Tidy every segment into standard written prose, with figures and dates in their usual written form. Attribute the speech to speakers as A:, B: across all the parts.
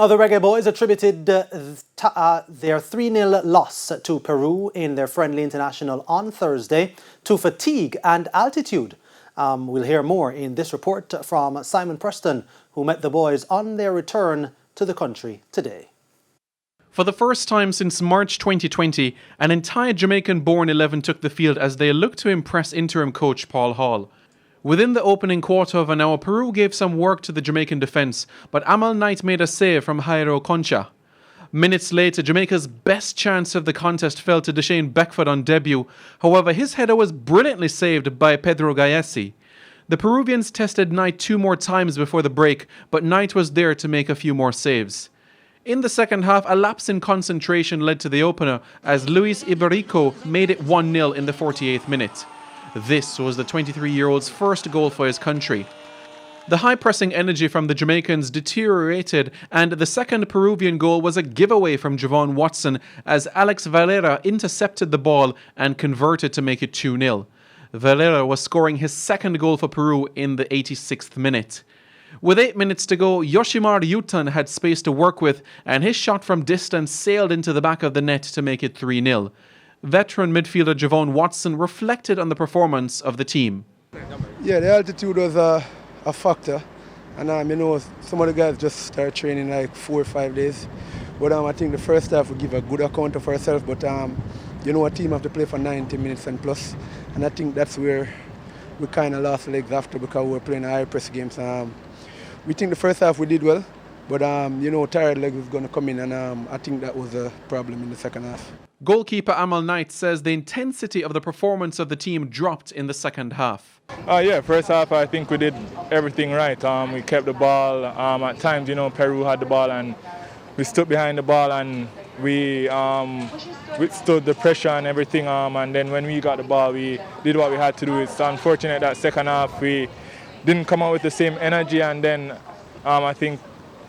A: Now, the Reggae Boyz attributed their 3-0 loss to Peru in their friendly international on Thursday to fatigue and altitude. We'll hear more in this report from Simon Preston, who met the boys on their return to the country today.
B: For the first time since March 2020, an entire Jamaican-born 11 took the field as they looked to impress interim coach Paul Hall. Within the opening quarter of an hour, Peru gave some work to the Jamaican defence, but Amal Knight made a save from Jairo Concha. Minutes later, Jamaica's best chance of the contest fell to Deshane Beckford on debut. However, his header was brilliantly saved by Pedro Gallesi. The Peruvians tested Knight 2 more times before the break, but Knight was there to make a few more saves. In the second half, a lapse in concentration led to the opener as Luis Iberico made it 1-0 in the 48th minute. This was the 23-year-old's first goal for his country. The high-pressing energy from the Jamaicans deteriorated, and the second Peruvian goal was a giveaway from Javon Watson as Alex Valera intercepted the ball and converted to make it 2-0. Valera was scoring his second goal for Peru in the 86th minute. With 8 minutes to go, Yoshimar Yutan had space to work with, and his shot from distance sailed into the back of the net to make it 3-0. Veteran midfielder Javon Watson reflected on the performance of the team.
C: Yeah, the altitude was a factor, and some of the guys just started training like 4 or 5 days. But I think the first half we give a good account of ourselves, but a team have to play for 90 minutes and plus, and I think that's where we kind of lost legs after because we were playing high press games. We think the first half we did well, but tired legs was going to come in, and I think that was a problem in the second half.
B: Goalkeeper Amal Knight says the intensity of the performance of the team dropped in the second half.
D: First half I think we did everything right. We kept the ball. At times, Peru had the ball and we stood behind the ball and we withstood the pressure and everything. And then when we got the ball, we did what we had to do. It's unfortunate that second half we didn't come out with the same energy, and then I think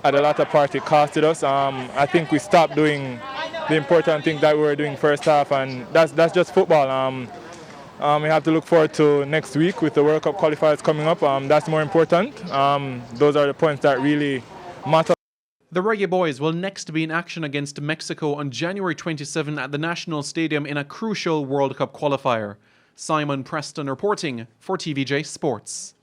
D: at the latter part it costed us. I think we stopped doing the important thing that we were doing first half, and that's just football. We have to look forward to next week with the World Cup qualifiers coming up. That's more important. Those are the points that really matter.
B: The Reggae Boyz will next be in action against Mexico on January 27 at the National Stadium in a crucial World Cup qualifier. Simon Preston reporting for TVJ Sports.